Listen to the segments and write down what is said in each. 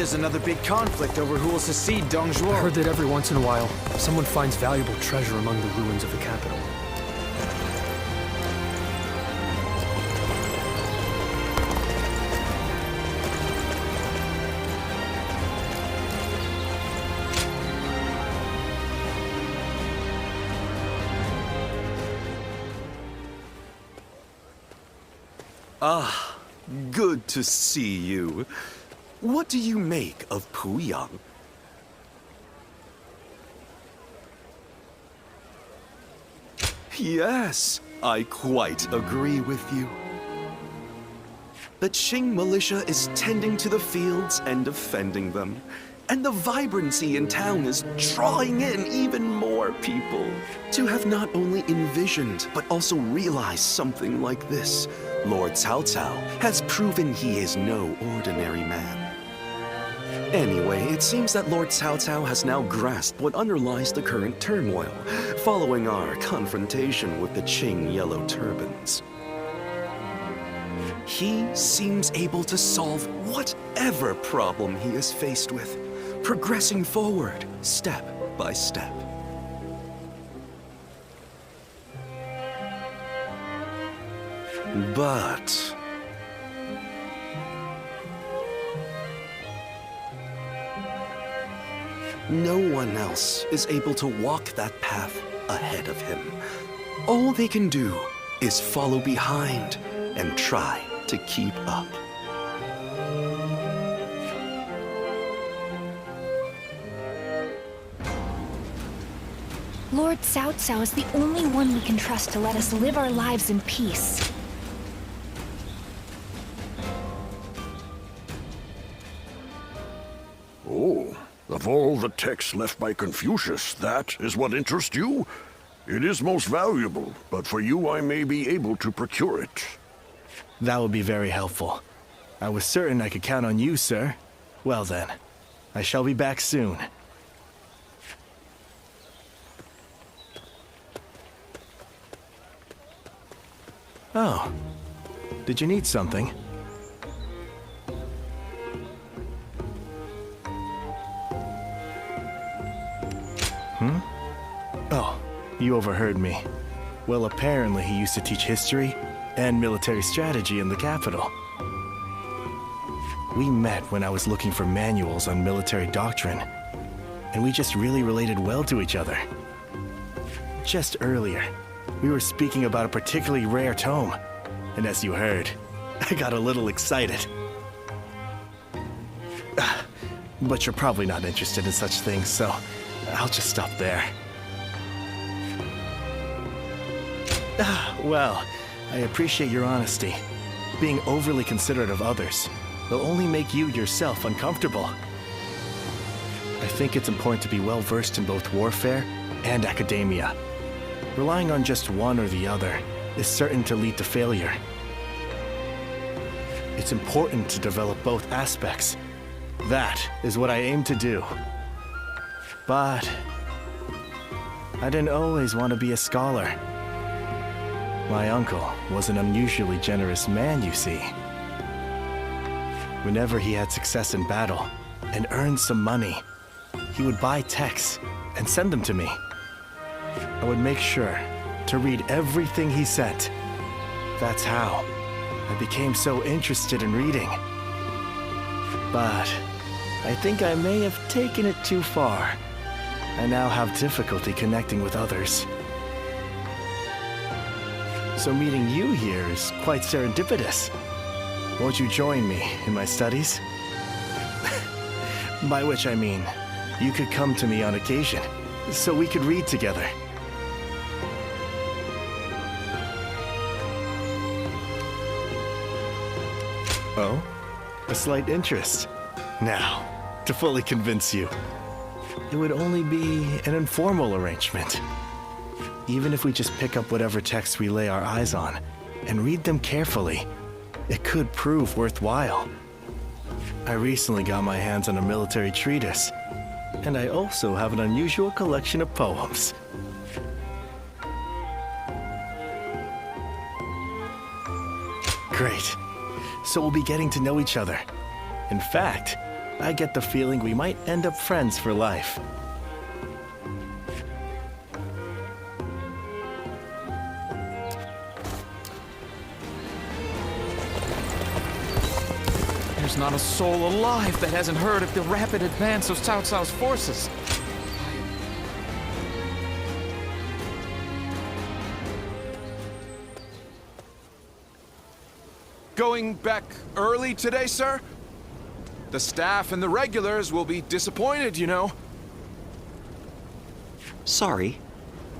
there's another big conflict over who will succeed Dong I Zhuo. heard that every once in a while, someone finds valuable treasure among the ruins of the capital. Ah, good to see you. What do you make of Puyang? Yes, I quite agree with you. The Qing militia is tending to the fields and defending them. And the vibrancy in town is drawing in even more people. To have not only envisioned, but also realized something like this, Lord Cao Cao has proven he is no ordinary man. Anyway, it seems that Lord Cao Cao has now grasped what underlies the current turmoil, following our confrontation with the Qing Yellow Turbans. He seems able to solve whatever problem he is faced with, progressing forward step by step. But no one else is able to walk that path ahead of him. All they can do is follow behind and try to keep up. Lord Cao Cao is the only one we can trust to let us live our lives in peace. Oh, of all the texts left by Confucius, that is what interests you? It is most valuable, but for you I may be able to procure it. That would be very helpful. I was certain I could count on you, sir. Well then, I shall be back soon. Oh, did you need something? Oh, you overheard me. Well, apparently he used to teach history and military strategy in the capital. We met when I was looking for manuals on military doctrine, and we just really related well to each other. Just earlier, we were speaking about a particularly rare tome, and as you heard, I got a little excited. But you're probably not interested in such things, so I'll just stop there. Well, I appreciate your honesty. Being overly considerate of others will only make you yourself uncomfortable. I think it's important to be well versed in both warfare and academia. Relying on just one or the other is certain to lead to failure. It's important to develop both aspects. That is what I aim to do. But I didn't always want to be a scholar. My uncle was an unusually generous man, you see. Whenever he had success in battle and earned some money, he would buy texts and send them to me. I would make sure to read everything he sent. That's how I became so interested in reading. But I think I may have taken it too far. I now have difficulty connecting with others. So meeting you here is quite serendipitous. Won't you join me in my studies? By which I mean, you could come to me on occasion, so we could read together. Oh? A slight interest. Now, to fully convince you, it would only be an informal arrangement. Even if we just pick up whatever texts we lay our eyes on and read them carefully, it could prove worthwhile. I recently got my hands on a military treatise, and I also have an unusual collection of poems. Great. So we'll be getting to know each other. In fact, I get the feeling we might end up friends for life. There's not a soul alive that hasn't heard of the rapid advance of Cao Cao's forces. Going back early today, sir? The staff and the regulars will be disappointed, you know. Sorry.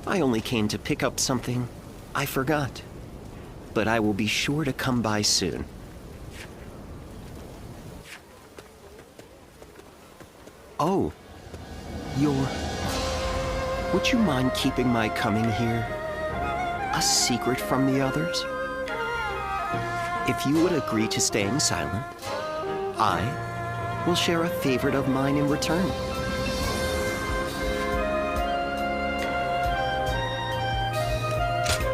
I only came to pick up something I forgot. But I will be sure to come by soon. Oh. Would you mind keeping my coming here a secret from the others? If you would agree to staying silent, I will share a favorite of mine in return.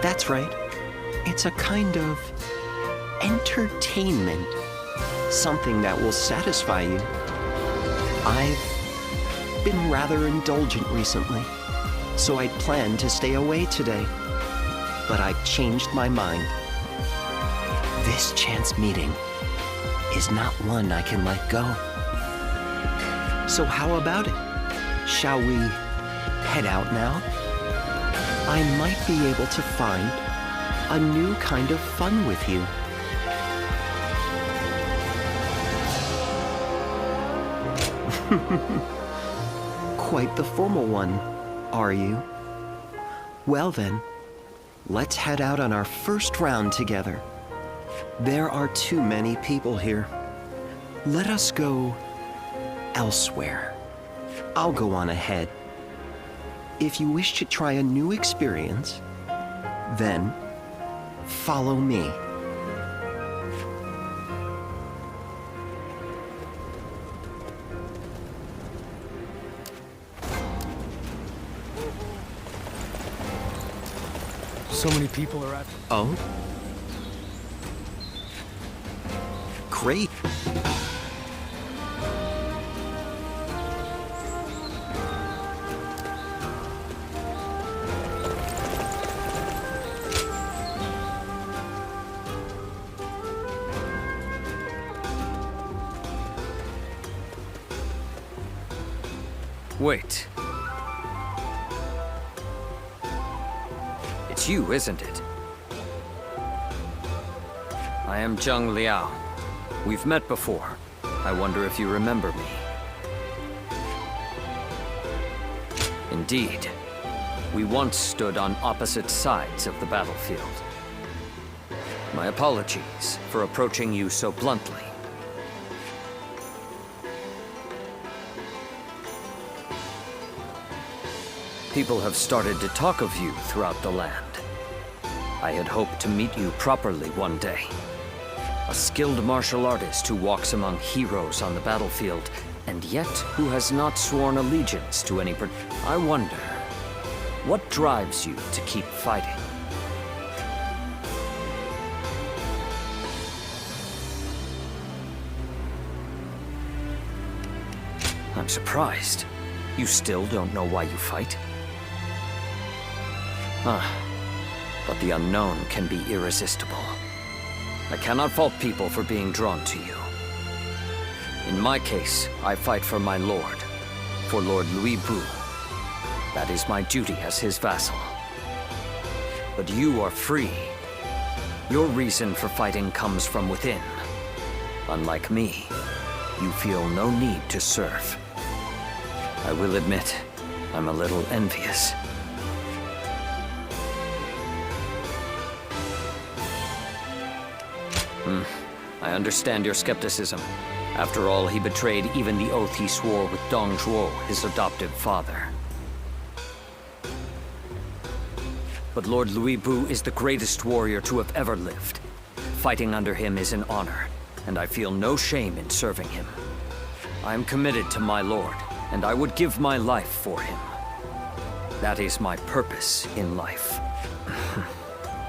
That's right. It's a kind of entertainment. Something that will satisfy you. I've been rather indulgent recently, so I'd planned to stay away today. But I've changed my mind. This chance meeting is not one I can let go. So how about it? Shall we head out now? I might be able to find a new kind of fun with you. Quite the formal one, are you? Well then, let's head out on our first round together. There are too many people here. Let us go elsewhere. I'll go on ahead. If you wish to try a new experience, then follow me. So many people are at... Oh? Great. Wait. It's you, isn't it? I am Zheng Liao. We've met before. I wonder if you remember me. Indeed. We once stood on opposite sides of the battlefield. My apologies for approaching you so bluntly. People have started to talk of you throughout the land. I had hoped to meet you properly one day. A skilled martial artist who walks among heroes on the battlefield, and yet who has not sworn allegiance to any I wonder, what drives you to keep fighting? I'm surprised. You still don't know why you fight? But the unknown can be irresistible. I cannot fault people for being drawn to you. In my case, I fight for my lord, for Lord Louis Bu. That is my duty as his vassal. But you are free. Your reason for fighting comes from within. Unlike me, you feel no need to serve. I will admit, I'm a little envious. I understand your skepticism. After all, he betrayed even the oath he swore with Dong Zhuo, his adoptive father. But Lord Louis Bu is the greatest warrior to have ever lived. Fighting under him is an honor, and I feel no shame in serving him. I am committed to my lord, and I would give my life for him. That is my purpose in life.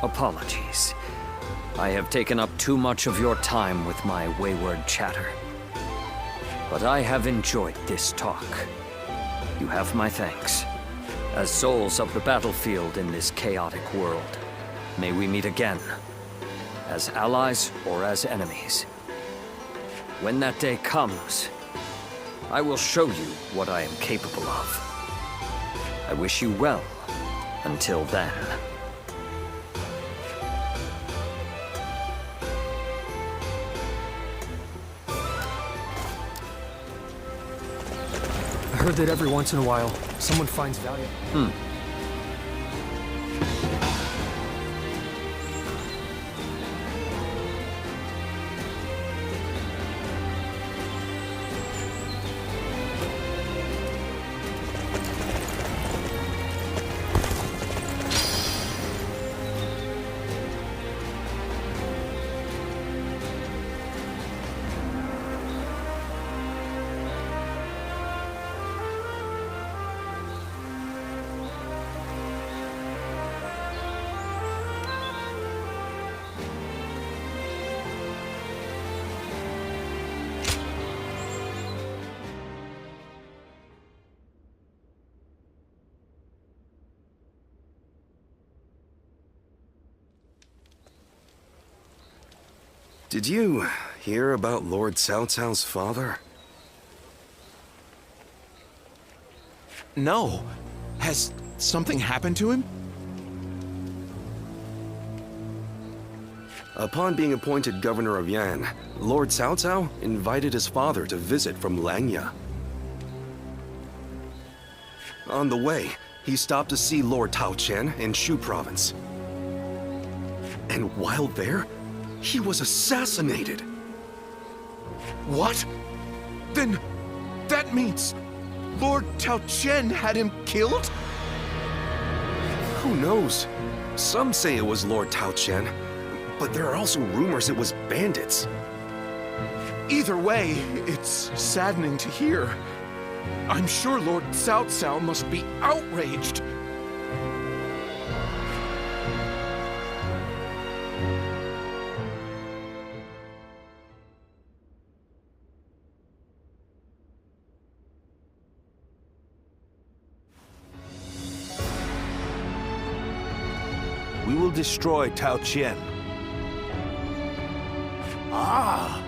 Apologies. I have taken up too much of your time with my wayward chatter. But I have enjoyed this talk. You have my thanks. As souls of the battlefield in this chaotic world, may we meet again, as allies or as enemies. When that day comes, I will show you what I am capable of. I wish you well until then. I heard that every once in a while, someone finds value. Did you hear about Lord Cao Cao's father? No. Has something happened to him? Upon being appointed governor of Yan, Lord Cao Cao invited his father to visit from Langya. On the way, he stopped to see Lord Tao Qian in Shu province. And while there, he was assassinated. What? Then that means Lord Tao Qian had him killed? Who knows? Some say it was Lord Tao Qian, but there are also rumors it was bandits. Either way, it's saddening to hear. I'm sure Lord Cao Cao must be outraged. We will destroy Tao Qian. Ah,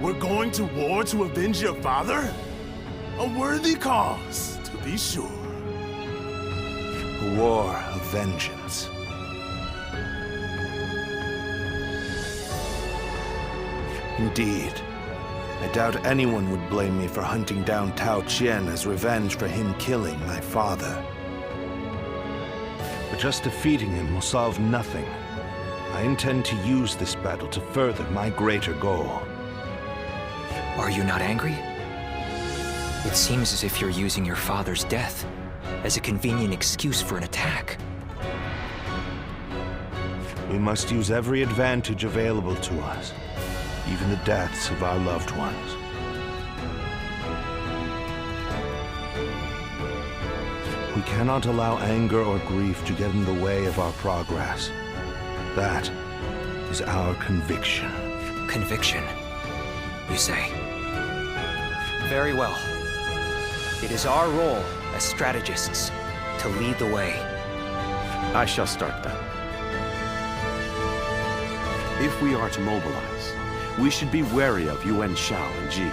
we're going to war to avenge your father? A worthy cause, to be sure. A war of vengeance. Indeed. I doubt anyone would blame me for hunting down Tao Qian as revenge for him killing my father. But just defeating him will solve nothing. I intend to use this battle to further my greater goal. Are you not angry? It seems as if you're using your father's death as a convenient excuse for an attack. We must use every advantage available to us, even the deaths of our loved ones. We cannot allow anger or grief to get in the way of our progress. That is our conviction. Conviction, you say? Very well. It is our role as strategists to lead the way. I shall start then. If we are to mobilize, we should be wary of Yuan Shao and Ji.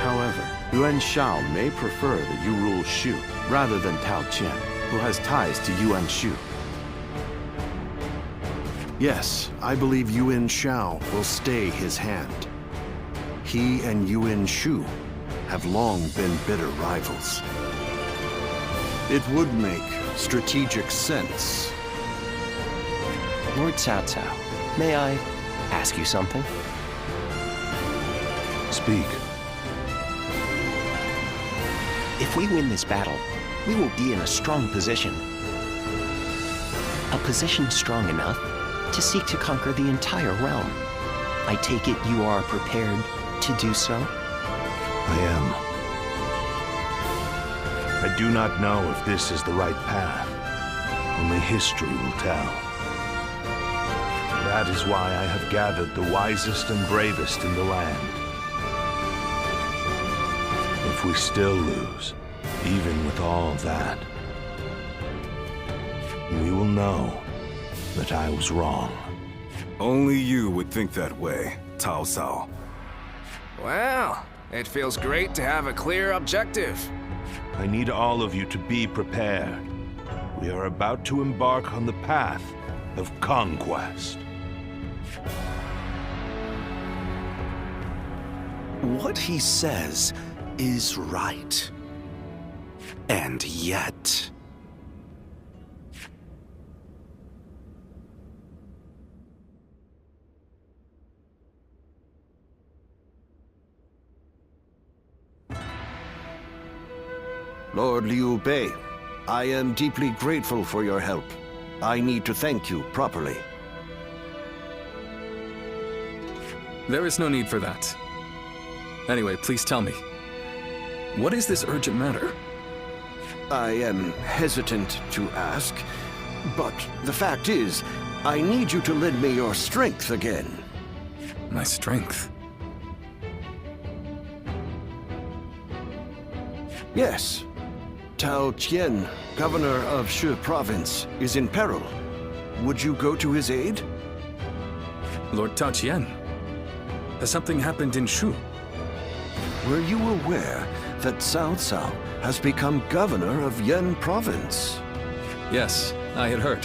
However, Yuan Shao may prefer that you rule Shu rather than Tao Qian, who has ties to Yuan Shu. Yes, I believe Yuan Shao will stay his hand. He and Yuan Shu have long been bitter rivals. It would make strategic sense. Lord Cao Cao, may I ask you something? Speak. If we win this battle, we will be in a strong position. A position strong enough to seek to conquer the entire realm. I take it you are prepared to do so? I am. I do not know if this is the right path. Only history will tell. That is why I have gathered the wisest and bravest in the land. if we still lose, even with all that, we will know that I was wrong. Only you would think that way, Cao Cao. Well, it feels great to have a clear objective. I need all of you to be prepared. We are about to embark on the path of conquest. What he says is right. And yet... Lord Liu Bei, I am deeply grateful for your help. I need to thank you properly. There is no need for that. Anyway, please tell me. What is this urgent matter? I am hesitant to ask, but the fact is, I need you to lend me your strength again. My strength? Yes. Tao Qian, governor of Shu province, is in peril. Would you go to his aid? Lord Tao Qian? Has something happened in Shu? Were you aware that Cao Cao has become governor of Yan province? Yes, I had heard.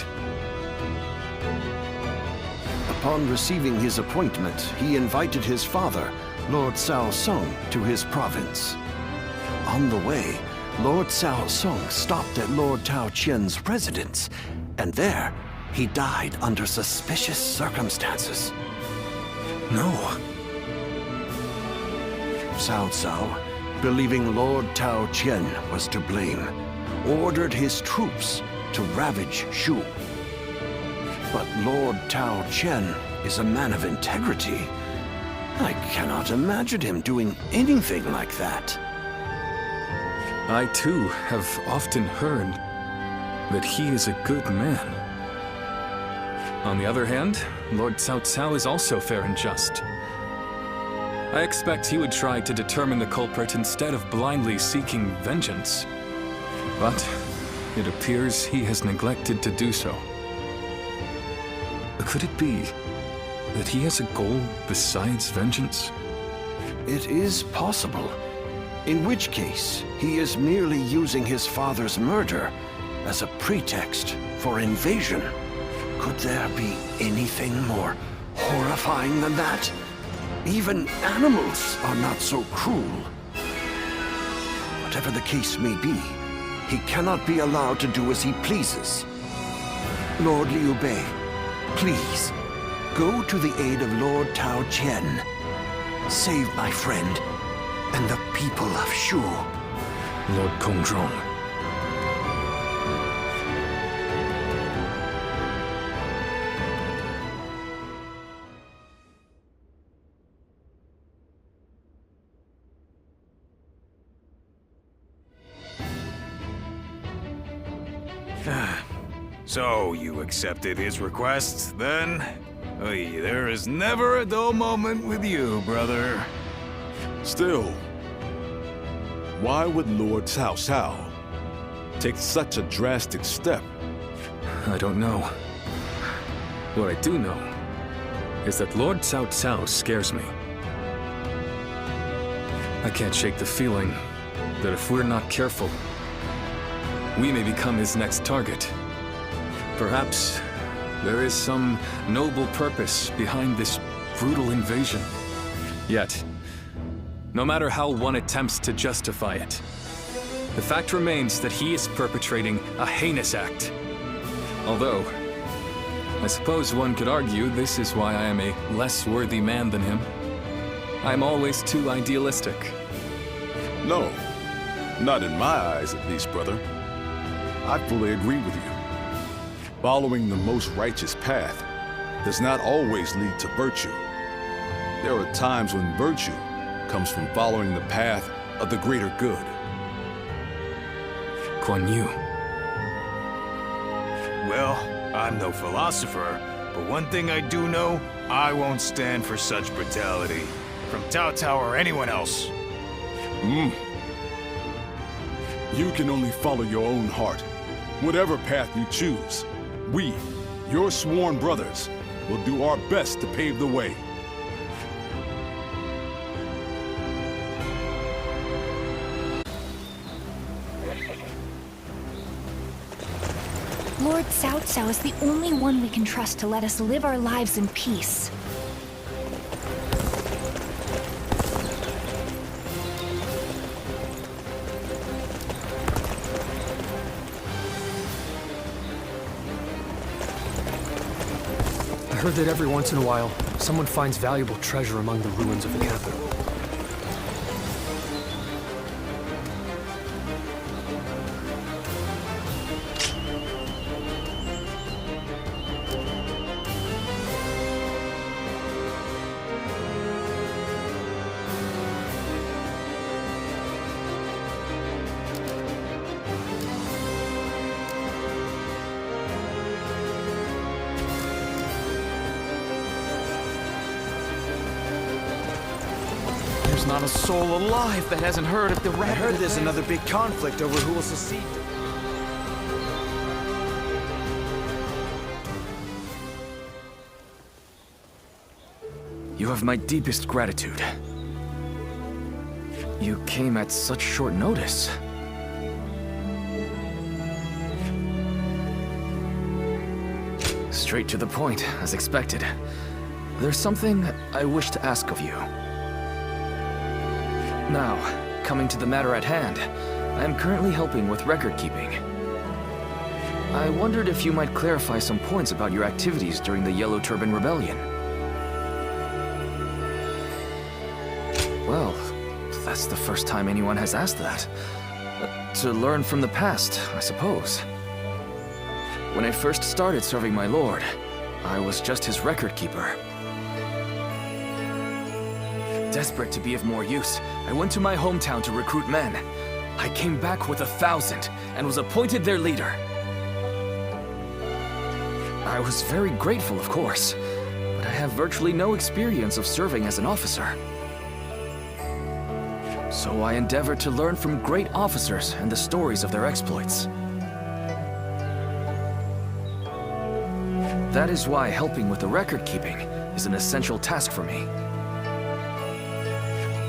Upon receiving his appointment, he invited his father, Lord Cao Song, to his province. On the way, Lord Cao Song stopped at Lord Tao Qian's residence, and there, he died under suspicious circumstances. No. Cao Cao, believing Lord Tao Qian was to blame, ordered his troops to ravage Shu. But Lord Tao Qian is a man of integrity. I cannot imagine him doing anything like that. I too have often heard that he is a good man. On the other hand, Lord Cao Cao is also fair and just. I expect he would try to determine the culprit instead of blindly seeking vengeance. But it appears he has neglected to do so. Could it be that he has a goal besides vengeance? It is possible. In which case, he is merely using his father's murder as a pretext for invasion. Could there be anything more horrifying than that? Even animals are not so cruel. Whatever the case may be, he cannot be allowed to do as he pleases. Lord Liu Bei, please, go to the aid of Lord Tao Qian. Save my friend and the people of Shu. Lord Kongzhong. So, you accepted his request, then? Oy, there is never a dull moment with you, brother. Still, why would Lord Cao Cao take such a drastic step? I don't know. What I do know is that Lord Cao Cao scares me. I can't shake the feeling that if we're not careful, we may become his next target. Perhaps there is some noble purpose behind this brutal invasion. Yet, no matter how one attempts to justify it, the fact remains that he is perpetrating a heinous act. Although, I suppose one could argue this is why I am a less worthy man than him. I'm always too idealistic. No, not in my eyes at least, brother. I fully agree with you. Following the most righteous path does not always lead to virtue. There are times when virtue comes from following the path of the greater good. Guan Yu. Well, I'm no philosopher, but one thing I do know, I won't stand for such brutality. From Cao Cao or anyone else. You can only follow your own heart. Whatever path you choose, we, your sworn brothers, will do our best to pave the way. Lord Cao Cao is the only one we can trust to let us live our lives in peace. I heard that every once in a while, someone finds valuable treasure among the ruins of the capital. There's not a soul alive that hasn't heard of the rat. I heard there's another big conflict over who will succeed. You have my deepest gratitude. You came at such short notice. Straight to the point, as expected. There's something I wish to ask of you. Now, coming to the matter at hand, I am currently helping with record keeping. I wondered if you might clarify some points about your activities during the Yellow Turban Rebellion. Well, that's the first time anyone has asked that. To learn from the past, I suppose. When I first started serving my lord, I was just his record keeper. Desperate to be of more use, I went to my hometown to recruit men. I came back with 1,000 and was appointed their leader. I was very grateful, of course, but I have virtually no experience of serving as an officer. So I endeavored to learn from great officers and the stories of their exploits. That is why helping with the record keeping is an essential task for me.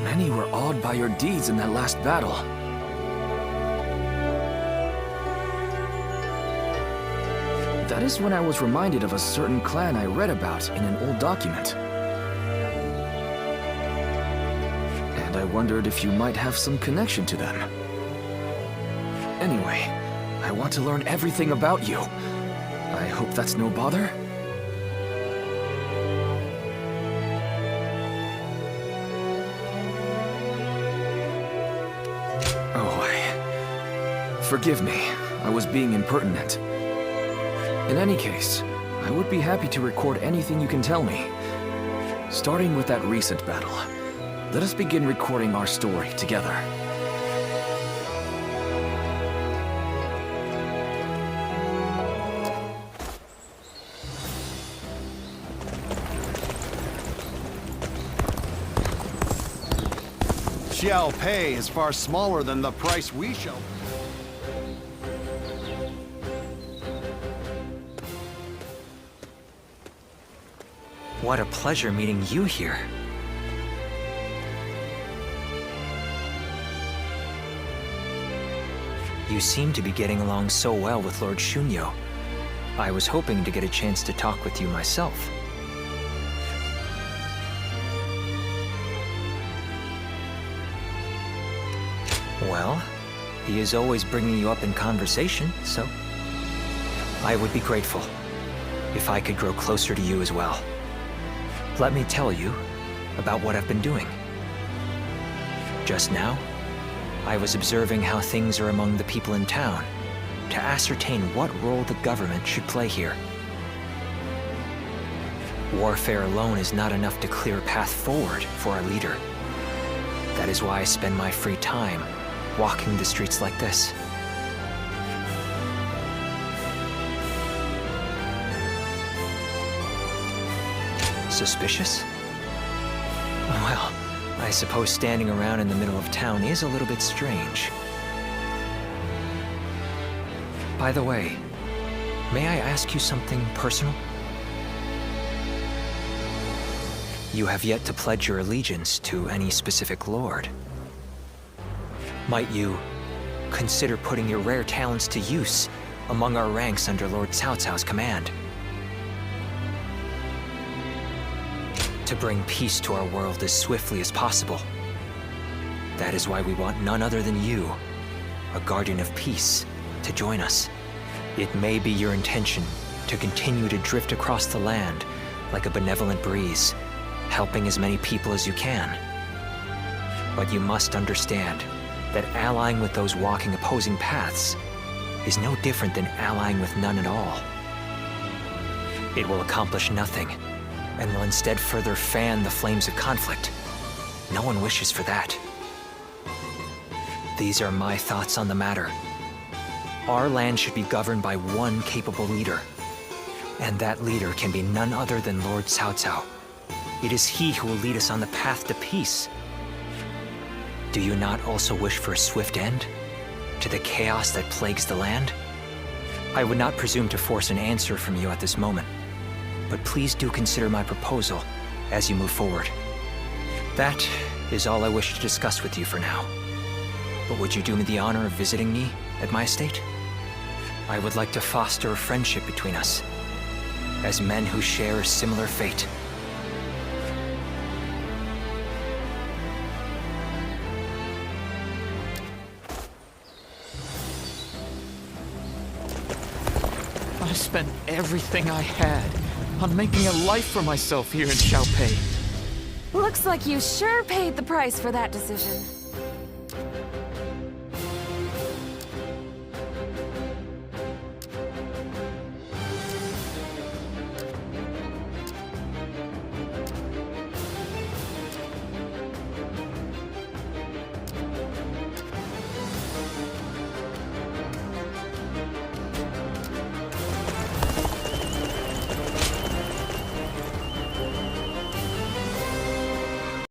Many were awed by your deeds in that last battle. That is when I was reminded of a certain clan I read about in an old document. And I wondered if you might have some connection to them. Anyway, I want to learn everything about you. I hope that's no bother? Forgive me, I was being impertinent. In any case, I would be happy to record anything you can tell me. Starting with that recent battle, let us begin recording our story together. Xiao Pei is far smaller than the price we shall... What a pleasure meeting you here. You seem to be getting along so well with Lord Shunyo. I was hoping to get a chance to talk with you myself. Well, he is always bringing you up in conversation, so... I would be grateful if I could grow closer to you as well. Let me tell you about what I've been doing. Just now, I was observing how things are among the people in town to ascertain what role the government should play here. Warfare alone is not enough to clear a path forward for our leader. That is why I spend my free time walking the streets like this. Suspicious? Well, I suppose standing around in the middle of town is a little bit strange. By the way, may I ask you something personal? You have yet to pledge your allegiance to any specific lord. Might you consider putting your rare talents to use among our ranks under Lord Cao Cao's command? To bring peace to our world as swiftly as possible. That is why we want none other than you, a guardian of peace, to join us. It may be your intention to continue to drift across the land like a benevolent breeze, helping as many people as you can. But you must understand that allying with those walking opposing paths is no different than allying with none at all. It will accomplish nothing, and will instead further fan the flames of conflict. No one wishes for that. These are my thoughts on the matter. Our land should be governed by one capable leader, and that leader can be none other than Lord Cao Cao. It is he who will lead us on the path to peace. Do you not also wish for a swift end to the chaos that plagues the land? I would not presume to force an answer from you at this moment, but please do consider my proposal as you move forward. That is all I wish to discuss with you for now. But would you do me the honor of visiting me at my estate? I would like to foster a friendship between us, as men who share a similar fate. I spent everything I had on making a life for myself here in Xiaopei. Looks like you sure paid the price for that decision.